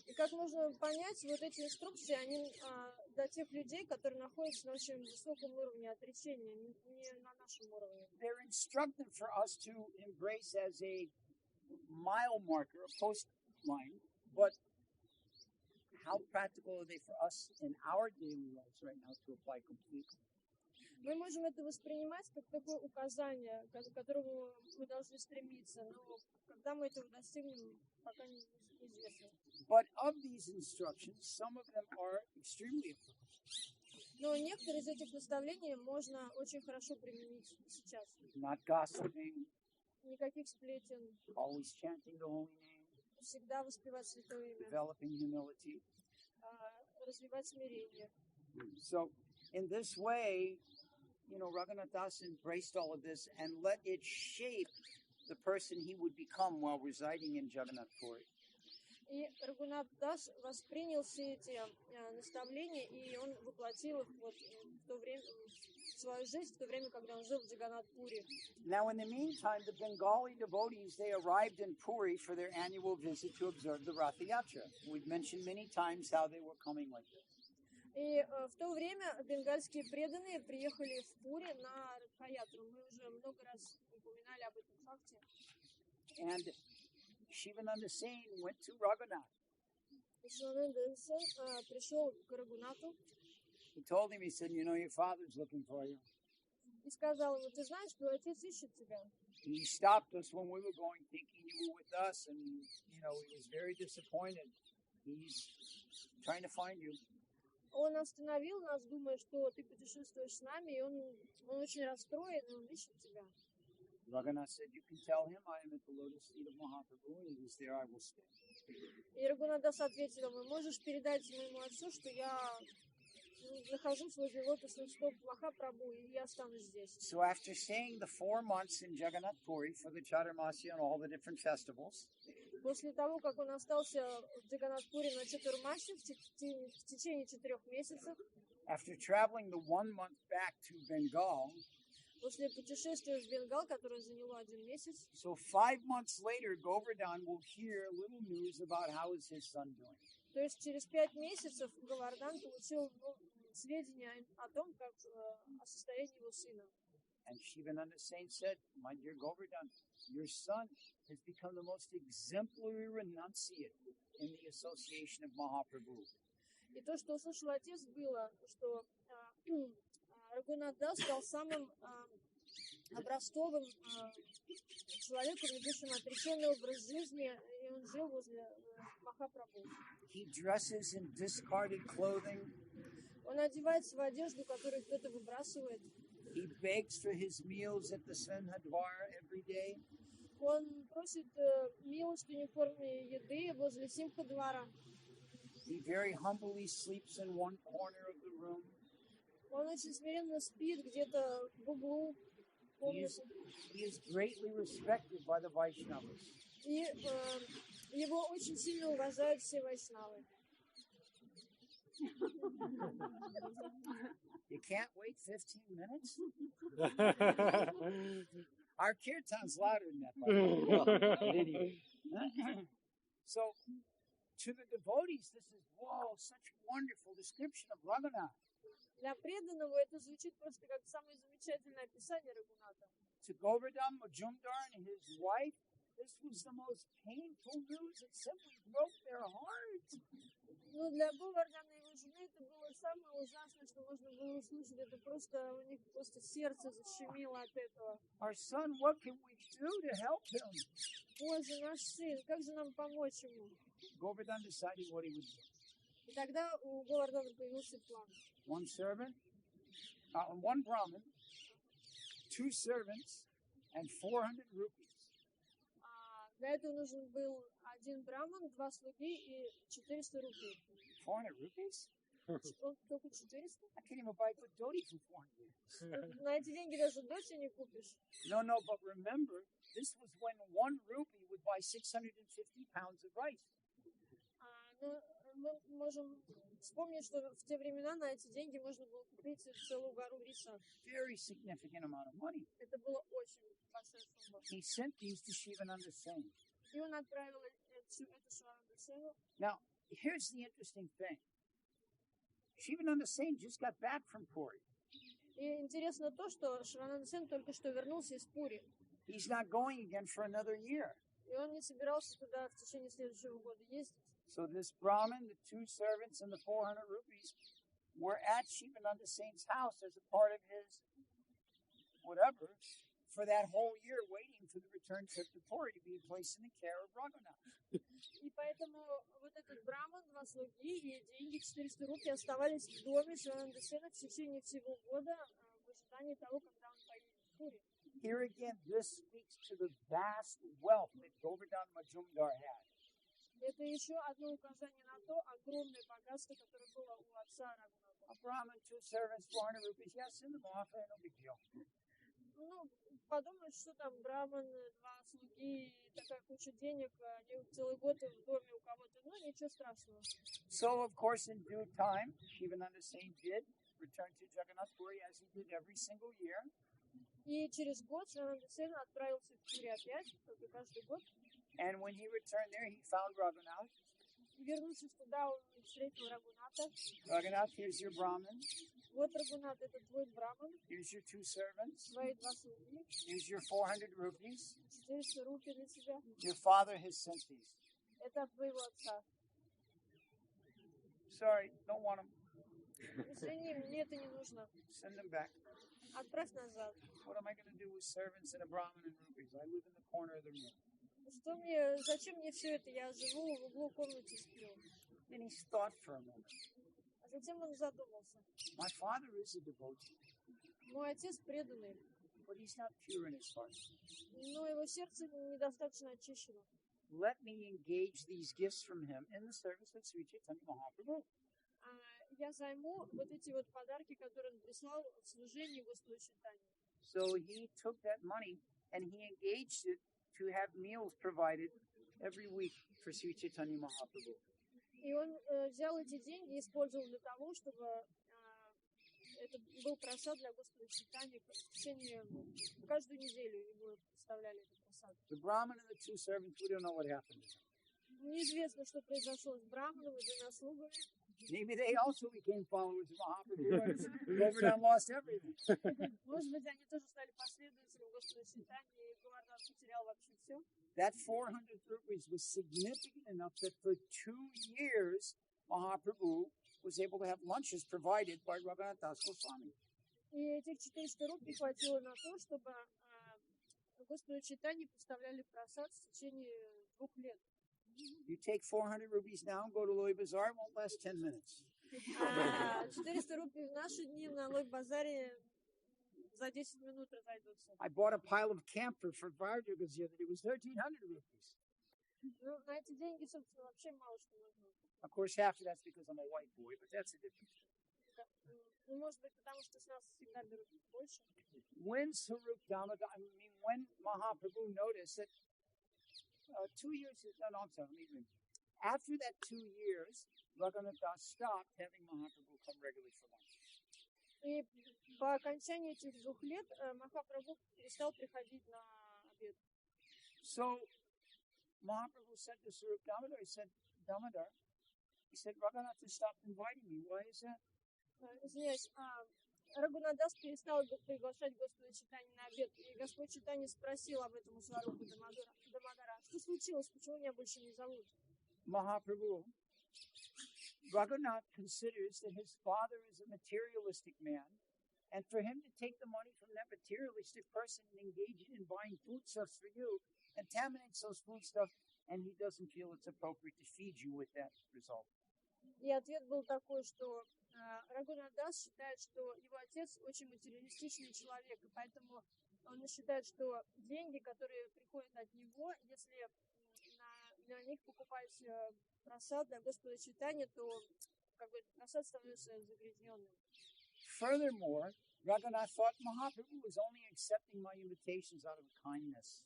И как можно понять, вот эти инструкции, они для тех людей, которые находятся на очень высоком уровне отречения, не на нашем уровне. They're instructed for us to embrace as a mile marker, a post line, but how practical are they for us in our daily lives right now to apply completely? Мы можем это воспринимать как такое указание, к которому мы должны стремиться, но когда мы этого достигнем, пока неизвестно. But of these instructions, some of them are extremely important. Но некоторые из этих наставлений можно очень хорошо применить сейчас. Not gossiping, Никаких сплетен, always chanting the holy name, всегда воспевать святое имя, developing humility. развивать смирение. So, in this way, Raghunatha embraced all of this and let it shape the person he would become while residing in Jagannath Puri. И Рагунат Дас воспринял все эти наставления, и он воплотил их вот в то время, в свою жизнь, в то время, когда он жил в Джаганнат-Пури. Now, in the meantime, the Bengali devotees, they arrived in Puri for their annual visit to observe the Ratha Yatra. We've mentioned many times how they were coming like this. И в то время бенгальские преданные приехали в Пури на Радха-ятру. Мы уже много раз упоминали об этом факте. And Shivananda Sen went to Raghunatha. И Шивананда Сен пришел к Рагунату He told him, he said, you know, your father's looking for you. и сказал ему: ты знаешь, твой отец ищет тебя. He stopped us when we were going, thinking you were with us, and, you know, he was very disappointed. He's trying to find you. Он остановил нас, думая, что ты путешествуешь с нами, и он очень расстроен, и он ищет тебя. Raghunath said, you can tell him I am at the lotus feet of Mahaprabhu, and he is there, I will stay. И Рагунатас ответил ему: можешь передать моему отцу, что я нахожусь возле лотосных стоп Махапрабху, и я останусь здесь. So after staying the 4 months in Jagannath Puri for the Chaturmasya and all the different festivals, После того, как он остался в Джаганнат-Пури на Чатурмасе в течение 4 месяцев, after traveling the 1 month back to Bengal, после путешествия в Бенгал, которое заняло 1 месяц, so 5 months later, Govardhan will hear little news about how is his son doing. то есть через 5 месяцев Говардан получил сведения о том, как о состоянии его сына. And Shivananda Sen said, my dear Govardhan, your son has become the most exemplary renunciate in the association of Mahaprabhu. И то, что услышал отец, было, что Рагунат Дас стал самым образцовым человеком, ведущим отреченный образ жизни, и он жил возле Махапрабху. He dresses in discarded clothing. Он одевается в одежду, которую кто-то выбрасывает. He begs for his meals at the Sinhadwar every day. Он просит милостыню в форме еды возле Симха-двара. He very humbly sleeps in one corner of the room. Он очень смиренно спит где-то в углу комнаты. He is greatly respected by the Vaishnavas. И его очень сильно уважают все вайшнавы. You can't wait 15 minutes? Our kirtan's louder than that, by the way. But anyway. So, to the devotees, this is, whoa, such a wonderful description of Raghunatha. Для преданного это звучит просто как самое замечательное описание Рагуната. To Govardhan Majumdar and his wife, this was the most painful news. It simply broke their heart. Но для Говардана и его жены это было самое ужасное, что можно было услышать. Это просто, у них просто сердце защемило от этого. Our son, what can we do to help him? Боже, наш сын, как же нам помочь ему? Govardhan decided what he would do. И тогда у Говардана появился план. One servant, one Brahmin, 2 servants, and 400 rupees. Для этого нужен был 1 браман, 2 слуги и 400 рублей. 400 rupees? Только 400? I can't even buy a good dhoti for 400. На эти деньги даже дочь не купишь. No, but remember, this was when 1 rupee would buy 650 pounds of rice. Но мы можем вспомнить, что в те времена на эти деньги можно было купить целую гору риса. Very significant amount of money. Это было очень большая сумма. He sent these to Shivananda Sen. И он отправил эту Шивананду Сену. Now, here's the interesting thing. Shivananda Sen just got back from Puri. И интересно то, что Шивананда Сен только что вернулся из Пури. He's not going again for another year. И он не собирался туда в течение следующего года ездить. So this Brahmin, the 2 servants, and the 400 rupees were at Shivananda Sen's house as a part of his whatever for that whole year, waiting for the return trip to Puri to be placed in the care of Raghunatha. И поэтому вот этот браман, 2 слуги и деньги 400 рупий оставались в доме Шивананды Сена в течение всего года в ожидании того, когда он поедет в Пури. Here again, this speaks to the vast wealth that Govardhan Majumdar had. Это еще одно указание на то огромное богатство, которое было у отца Рагуната. A Brahmin, 2 servants, 400 rupees. Yes, send them off, no big deal. Ну, подумать, что там браман, 2 слуги, такая куча денег, они целый год в доме у кого-то. Ну, ничего страшного. So, of course, in due time, Shivananda Singh did return to Jagannath Puri as he did every single year. И через год Шивананда Сен отправился в Пури опять, как и каждый год. And when he returned there, he found Raghunath. И вернувшись туда, он встретил Рагуната. Raghunath, here's your Brahmin. Вот, Рагунат, это твой браман, Here's your 2 servants. твои 2 слуги, Here's your 400 rupees. 400 рупий для тебя. Your father has sent these. Это от твоего отца. Sorry, don't want them. Извини, мне это не нужно. Send them back. Отправь назад. What am I going to do with servants and a Brahmin and rupees? I live in the corner of the room. Что мне, зачем мне все это? Я живу в углу комнаты, сплю. Then he thought for a moment. А затем он задумался. My father is a devotee, Мой отец преданный, but he's not pure in his heart. но его сердце недостаточно очищено. Let me engage these gifts from him in the service of Sri Chaitanya Mahaprabhu. Я займу вот эти вот подарки, которые он прислал в служении Господу Чайтанье. So he took that money and he engaged it to have meals provided every week for Sri Chaitanya Mahaprabhu. И он взял эти деньги и использовал для того, чтобы это был просад для Господа Чайтаньи в течение, каждую неделю ему представляли этот просад. The Brahmin and the 2 servants, we don't know what happened. Неизвестно, что произошло с браманом и 2 слугами. Maybe they also became followers of Mahaprabhu. Govardhan lost everything. Может быть, они тоже стали последователями Господа Чайтаньи, и Говардан потерял вообще все. That 400 rupees was significant enough that for 2 years, Mahaprabhu was able to have lunches provided by Raghunatha Goswami. И этих 400 рупий хватило на то, чтобы Господу Чайтанье поставляли просад в течение 2 лет. You take 400 rupees now and go to Loi Bazaar, it won't last 10 minutes. 400 рупий в наши дни на Лой-базаре за 10 минут разойдутся. I bought a pile of camphor for Varjagas the other day. It was 1,300 rupees. Ну, на эти деньги, собственно, вообще мало что можно. Of course, half of that's because I'm a white boy, but that's a different thing. Ну, может быть, потому что с нас всегда берут больше. When when Mahaprabhu noticed that 2 years, no, I'm sorry, after that 2 years, Raghunatha stopped having Mahaprabhu come regularly for lunch. И по окончании этих 2 лет Махапрабху перестал приходить на обед. So Mahaprabhu said to Swarup Damodar, he said, Raghunatha stopped inviting me. Why is that? Извиняюсь, Рагунадас перестал приглашать Господа Чайтаньи на обед. И Господь Чайтанья спросил об этом у Сварупы Дамодара. Что случилось? Почему меня больше не зовут? Mahaprabhu, Raghunath considers that his father is a materialistic man, and for him to take the money from that materialistic person and engage it in buying foodstuffs for you contaminates those foodstuffs, and he doesn't feel it's appropriate to feed you with that result. И ответ был такой, что Рагунадас считает, что его отец очень материалистичный человек, и поэтому он считает, что деньги, которые приходят от него, если на них покупать просад для Господа Чайтаньи, то как бы просад становится загрязненным. Furthermore, Raghunath thought Mahaprabhu was only accepting my invitations out of kindness.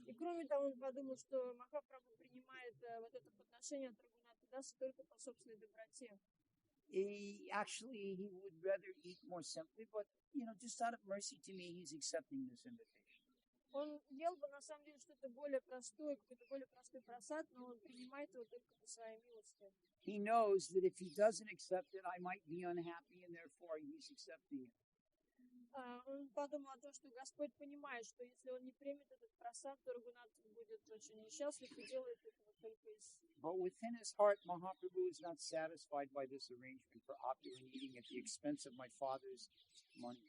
И кроме того, он подумал, что Махапрабху принимает вот это подношение от Рагунатха Даса только по собственной доброте. He would rather eat more simply, but, just out of mercy to me, he's accepting this invitation. Он ел бы, на самом деле, что-то более простое, какой-то более простой просад, но он принимает его только по своей милости. He knows that if he doesn't accept it, I might be unhappy, and therefore he's accepting it. Он подумал о том, что Господь понимает, что если он не примет этот просад, то Рагунат будет очень несчастлив и делает этого только из... But within his heart, Mahaprabhu is not satisfied by this arrangement for opulent eating at the expense of my father's money.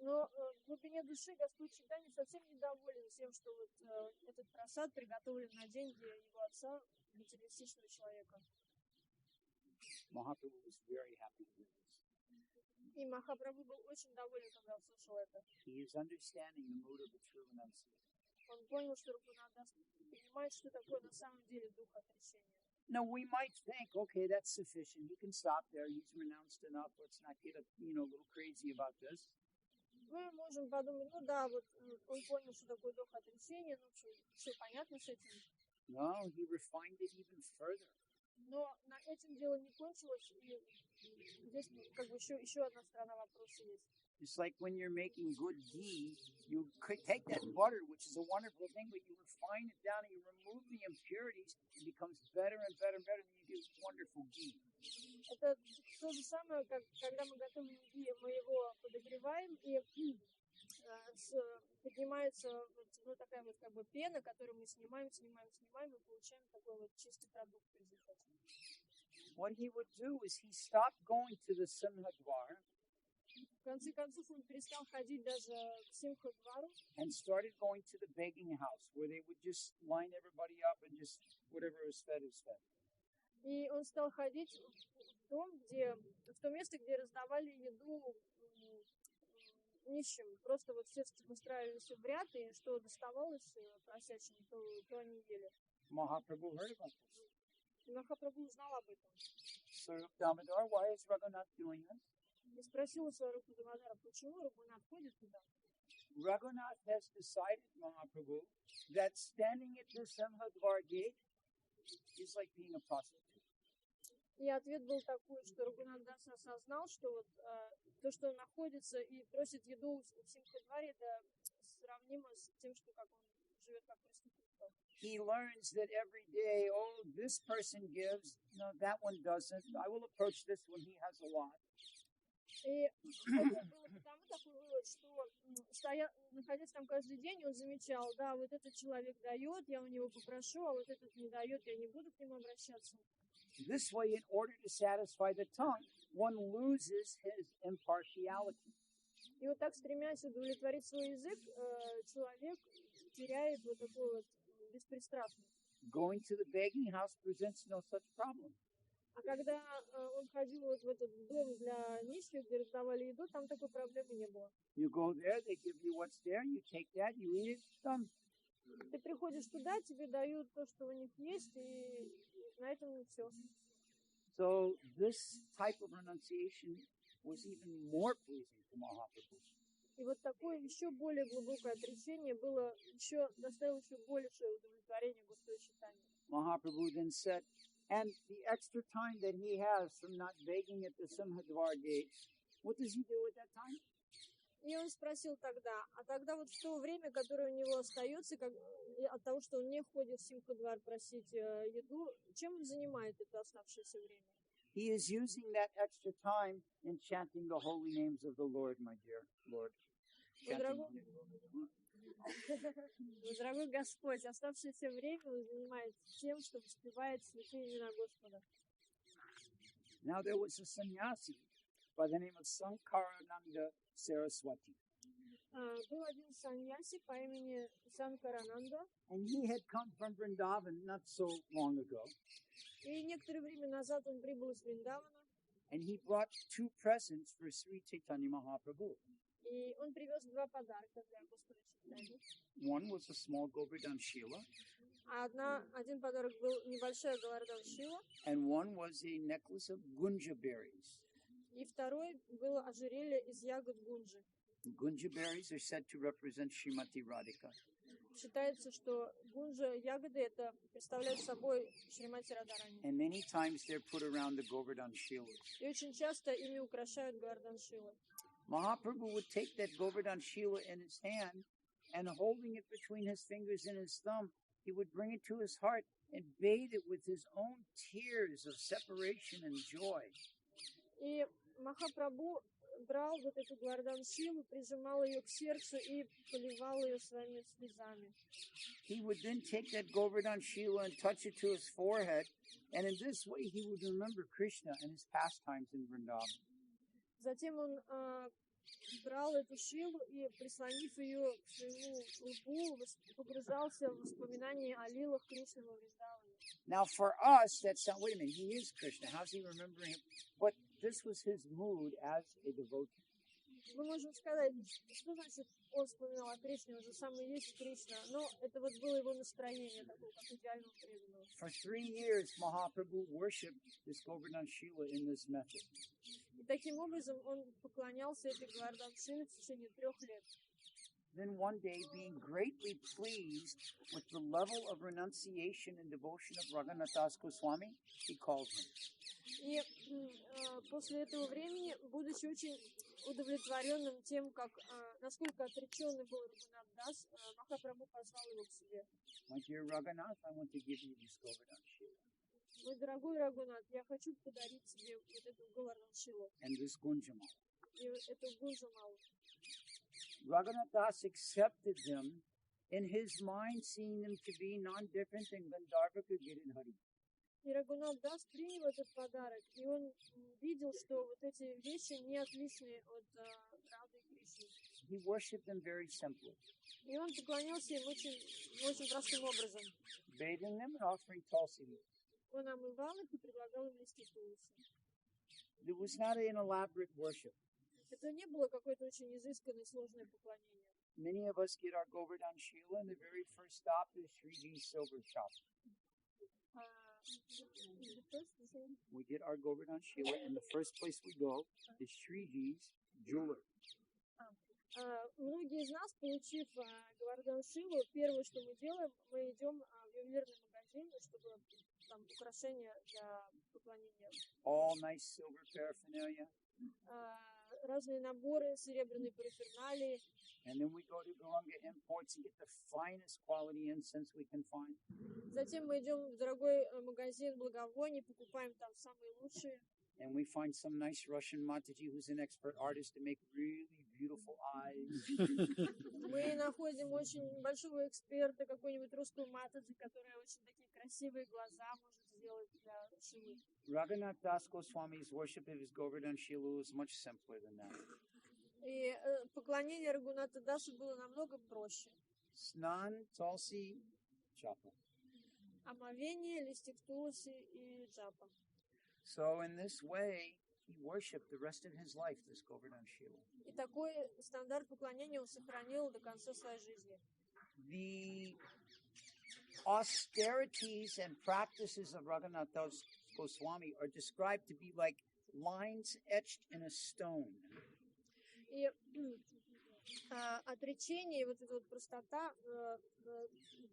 Но в глубине души Господь Чайтанья совсем недоволен тем, что вот этот просад приготовлен на деньги его отца, материалистичного человека. Mahaprabhu was very happy to hear this. И Махапрабху был очень доволен, когда услышал это. He is understanding the mood of the true renunciate. Он понял, что Рагунатас понимает, что такое на самом деле дух отречения. Now, we might think, okay, that's sufficient. He can stop there. He's renounced enough. Let's not get a little crazy about this. Мы можем подумать, ну да, вот он понял, что такое дух отречения, ну, в общем, все понятно с этим. No, he refined it even further. Но на этим дело не кончилось, и здесь как бы еще одна сторона вопроса есть. It's like when you're making good ghee, you could take that butter, which is a wonderful thing, but you refine it down and you remove the impurities, it becomes better and better and better, and you get wonderful ghee. Это то же самое, как когда мы готовим ghee, мы его подогреваем, и поднимается вот, ну, такая вот как бы пена, которую мы снимаем, и получаем такой вот чистый продукт в результате. What he would do is he stopped going to the Simhadwar. В конце концов, он перестал ходить даже к Симха-двару. And started going to the begging house, where they would just line everybody up and just whatever is fed is fed. И он стал ходить в то место, где раздавали еду нищим. Просто вот все выстраивались в ряд, и что доставалось просящим, то они ели. Mahaprabhu heard about this. И Махапрабху узнал об этом. So Damodar, why is Raghunath doing this? И спросил у Сварупы Дамодара, почему Рагунат ходит туда? Raghunath has decided, Mahaprabhu, that standing at the Simhadwar gate is like being a prostitute. И ответ был такой, что Рагунат Даса осознал, что вот то, что он находится и просит еду в Симха-дваре, это сравнимо с тем, что как он живет как преступник. He learns that every day, oh, this person gives, no, that one doesn't. I will approach this one, he has a lot. И это было потому такой вывод, что находясь там каждый день, он замечал, да, вот этот человек дает, я у него попрошу, а вот этот не дает, я не буду к нему обращаться. This way, in order to satisfy the tongue, one loses his impartiality. И вот так, стремясь удовлетворить свой язык, человек теряет вот такую вот беспристрастность. Going to the begging house presents no such problem. А когда он ходил вот в этот дом для нищих, где раздавали еду, там такой проблемы не было. You go there, they give you what's there, you take that, you eat it, done. Ты приходишь туда, тебе дают то, что у них есть, и на этом все. So this type of renunciation was even more pleasing to Mahaprabhu. И вот такое еще более глубокое отречение доставило еще большее удовлетворение Господу Чайтанье. Mahaprabhu then said, and the extra time that he has from not begging at the Simhadwar gate, what does he do at that time? И он спросил тогда вот в то время, которое у него остается, от того, что он не ходит в Симха-двар просить еду, чем он занимает это оставшееся время? He is using that extra time in chanting the holy names of the Lord, my dear Lord. Дорогой Господь, оставшееся время он занимается тем, что воспевает святые имена Господа. Now there was a sannyasi by the name of Sankarananda Saraswati. Был один саньяси по имени Санкарананда. And he had come from Vrindavan not so long ago. И некоторое время назад он прибыл из Вриндавана. And he brought 2 presents for Sri Chaitanya Mahaprabhu. И он привез 2 подарка для Господа Чайтаньи. One was a small Govardhan Shila. Один подарок был небольшая Говардхан Шила. And one was a necklace of gunja berries. И второй было ожерелье из ягод гунджи. Gunja berries are said to represent Srimati Radhika. Считается, что гунджа ягоды это представляют собой Шримати Радхарани. And many times they're put around the Govardhan Shilas. И очень часто ими украшают Говардхан Шилы. Mahaprabhu would take that Govardhan Shila in his hand and holding it between his fingers and his thumb, he would bring it to his heart and bathe it with his own tears of separation and joy. И Махапрабху брал вот эту Говардхан Шилу, прижимал ее к сердцу и поливал ее своими слезами. He would then take that Govardhan Shila and touch it to his forehead, and in this way he would remember Krishna and his pastimes in Vrindavan. Затем он брал эту шилу и, прислонив ее к своему лбу, погружался в воспоминания о лилах Кришны во Вриндаване. Now for us, that sounds, wait a minute, he is Krishna. How's he remembering him? But this was his mood as a devotee. Мы можем сказать, что значит он вспоминал о Кришне, он же сам и есть Кришна, но это вот было его настроение, такое, как идеального преданного. For 3 years, Mahaprabhu worshipped this Govardhan Shila in this method. И таким образом он поклонялся этой Говардхан-Шиле в течение 3 лет. Then one day, being greatly pleased with the level of renunciation and devotion of Raghunatha Goswami, he called him. И после этого времени, будучи очень удовлетворенным тем, насколько отреченный был Рагунат Дас, Махапрабху позвал его к себе. My dear Raghunath, I want to give you this Govardhan Shila. Мой дорогой Рагунат, я хочу подарить тебе вот эту Говардхан-Шилу And this Gunjamal. и эту Гунжамалу. Raghunath Das accepted them, in his mind seeing them to be non-different than Gandharvaka Giridhari. И Рагунат Дас принял этот подарок, и он видел, что вот эти вещи не отличны от Рады и Кришны. He worshipped them very simply, И он поклонялся им очень простым образом. bathing them and offering tulsi. Он омывал их и предлагал им листья тулуси. It was not an elaborate worship. Это не было какое-то очень изысканное, сложное поклонение. Many of us get our Govardhan Shila, and the very first stop is Sriji's silver shop. We get our Govardhan Shila, and the first place we go is Sriji's jeweler. Многие из нас, получив Говардхан-Шилу, первое, что мы делаем, мы идем в ювелирный магазин, чтобы там украшения для поклонения. All nice silver paraphernalia. Разные наборы, серебряные параферналии. And then we go to Guranga Imports and get the finest quality incense we can find. Затем мы идем в дорогой магазин благовоний, покупаем там самые лучшие. And we find some nice Russian Mataji who's an expert artist to make really beautiful eyes. Мы находим очень большого эксперта, какую-нибудь русскую матаджи, которая очень такие красивые глаза может сделать для шивы. Raghunath Das Goswami's worship of his Govardhan Shila is much simpler than that. И поклонение Рагуната Даса было намного проще. Snan, Tulsi, Japa. Омовение, листик тулуси и джапа. So in this way, he worshipped the rest of his life, this Govardhan Shila. И такой стандарт поклонения он сохранил до конца своей жизни. The austerities and practices of Raghunath Das Goswami are described to be like lines etched in a stone. И отречение, вот эта вот простота,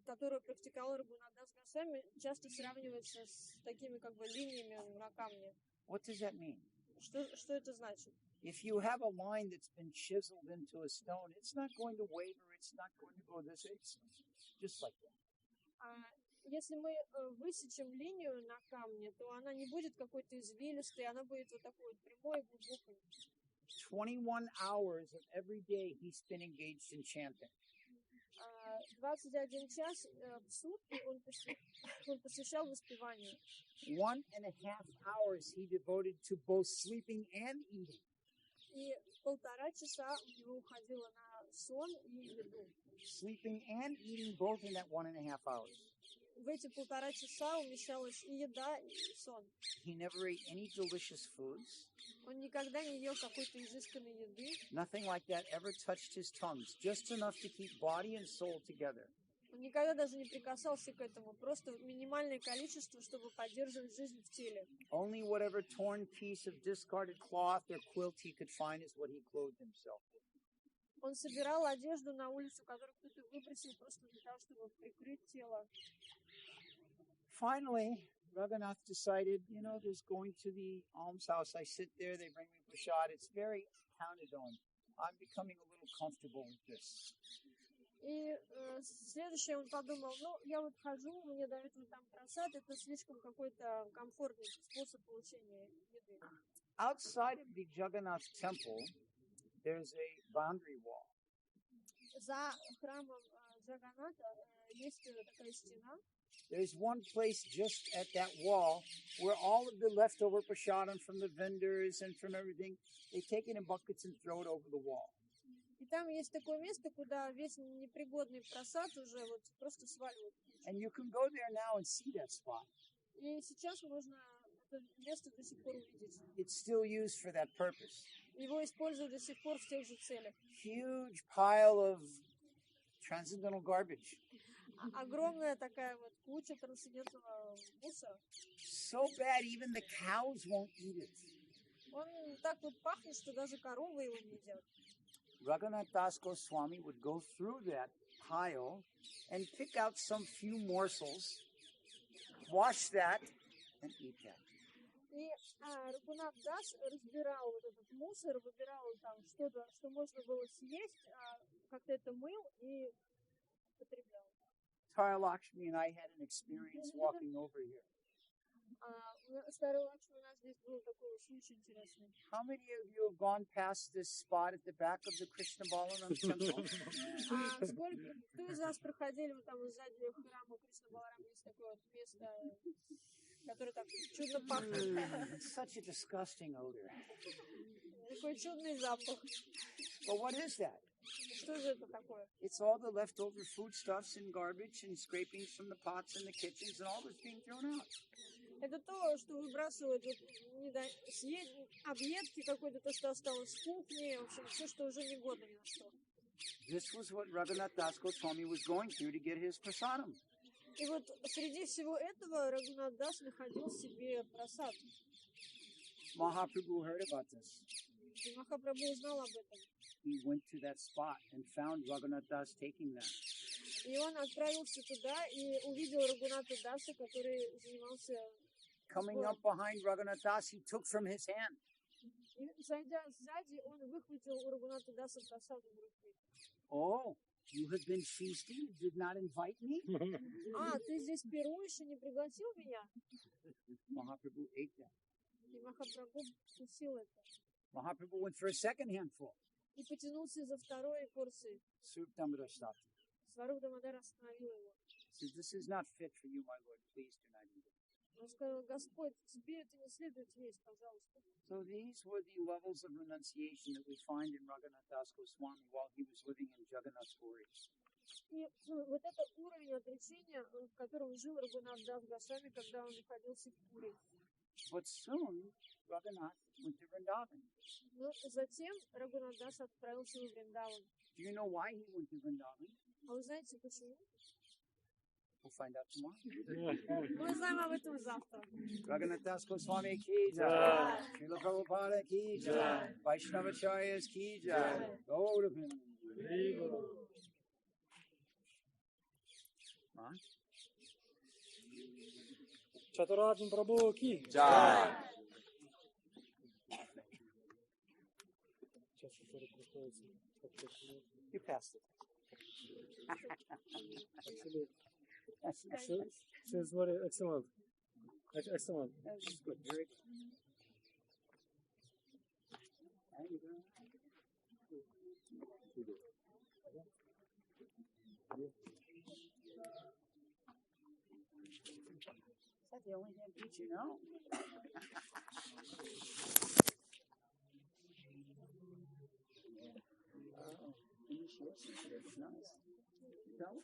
которую практиковал Рагунат Дас Госвами, часто сравнивается с такими как бы линиями на камне. What does that mean? Что это значит? If you have a line that's been chiseled into a stone, it's not going to waver, it's not going to go this, it's just like that. Если мы высечем линию на камне, то она не будет какой-то извилистой, она будет вот такой вот прямой, глубокой. 21 hours of every day he's been engaged in chanting. 21 час в сутки он посвящал воспеванию. 1.5 hours he devoted to both sleeping and eating. И 1,5 часа у него уходило на сон и еду. Sleeping and eating both in that 1.5 hours. В эти 1,5 часа умещалась и еда, и сон. He never ate any delicious foods. Он никогда не ел какой-то изысканной еды. Nothing like that ever touched his tongues, just enough to keep body and soul together. Он никогда даже не прикасался к этому, просто минимальное количество, чтобы поддерживать жизнь в теле. Only whatever torn piece of discarded cloth or quilt he could find is what he clothed himself with. Он собирал одежду на улицу, которую кто-то выбросил просто для того, чтобы прикрыть тело. Finally, Raghunath decided, there's going to the almshouse. I sit there, they bring me prasad. It's very pounded on. I'm becoming a little comfortable with this. И следующее он подумал, я вот хожу, мне дают вот там просад, это слишком какой-то комфортный способ получения еды. Outside of the Jagannath temple, there's a boundary wall. За храмом Джаганата есть такая стена. There's one place just at that wall where all of the leftover prasadam from the vendors and from everything, they take it in buckets and throw it over the wall. И там есть такое место, куда весь непригодный просад уже вот просто сваливают. And you can go there now and see that spot. И сейчас можно это место до сих пор увидеть. It's still used for that purpose. Его используют до сих пор в тех же целях. Huge pile of transcendental garbage. Огромная такая вот куча трансцендентного мусора. So bad even the cows won't eat it. Он так вот пахнет, что даже коровы его не едят. Raghunatha Das Goswami would go through that pile and pick out some few morsels, wash that, and eat that. И Рагунат Дас разбирал вот этот мусор, выбирал там что-то, что можно было съесть, как-то это мыл и потреблял. Tara Lakshmi and I had an experience walking over here. Старый Лакшми, у нас здесь был такой случай интересный. How many of you have gone past this spot at the back of the Krishna Balaram temple? Кто из вас проходили вот там сзади храма Кришна Баларам, есть такое вот место, которое так чудно пахнет. Such a disgusting odor. Такой чудный запах. But what is that? Что же это такое? It's all the leftover foodstuffs and garbage and scrapings from the pots in the kitchens and all that's being thrown out. Это то, что выбрасывают объедки какой-то, то, что осталось с кухни, в общем, все, что уже не годно ни на что. This was what Raghunatha Das Goswami was going through to get his prasadam. И вот среди всего этого Рагунат Дас находил себе просад. Mahaprabhu heard about this. И Махапрабху узнал об этом. He went to that spot and found Raghunatha Das taking that. И он отправился туда и увидел Рагуната Даса, который занимался... Coming up behind Raghunatha Das, he took from his hand. И, зайдя сзади, он выхватил у Рагуната Даса просаду в руки. Oh, you have been feasting, did not invite me? Ты здесь пируешь и не пригласил меня? Mahaprabhu ate that. И Махапрабху вкусил это. Mahaprabhu went for a second handful. И потянулся за второй порцией. Swarup Damodar stopped him. Сваруп Дамодар остановил его. Said, this is not fit for you, my lord. Please do not eat it. Он сказал: Господь, тебе это не следует есть, пожалуйста. So these were the levels of renunciation that we find in Raghunatha Das Goswami while he was living in Jagannath Puri. И вот это уровень отречения, в котором жил Рагунат Дас Госвами, когда он находился в Пури. But soon, Raghunath went to Vrindavan. Но затем Рагунат Дас отправился в Вриндаван. Do you know why he went to Vrindavan? А вы знаете почему? We'll find out tomorrow. Мы узнаем об этом завтра. Raghunatha Das Goswami ki jai. Srila Prabhupada ki jai. Vaishnava Charyas ki jai. Gaura Vrindavan. Чатурадхан Прабху ки. Jai. You passed it. Actually, she's very excellent. Excellent. That's good. Very good. How you doing? Is that the only damn beach you know? Initiation here. Nice. You know?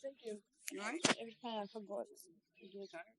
Thank you. You all right? Every time I forgot. You tired?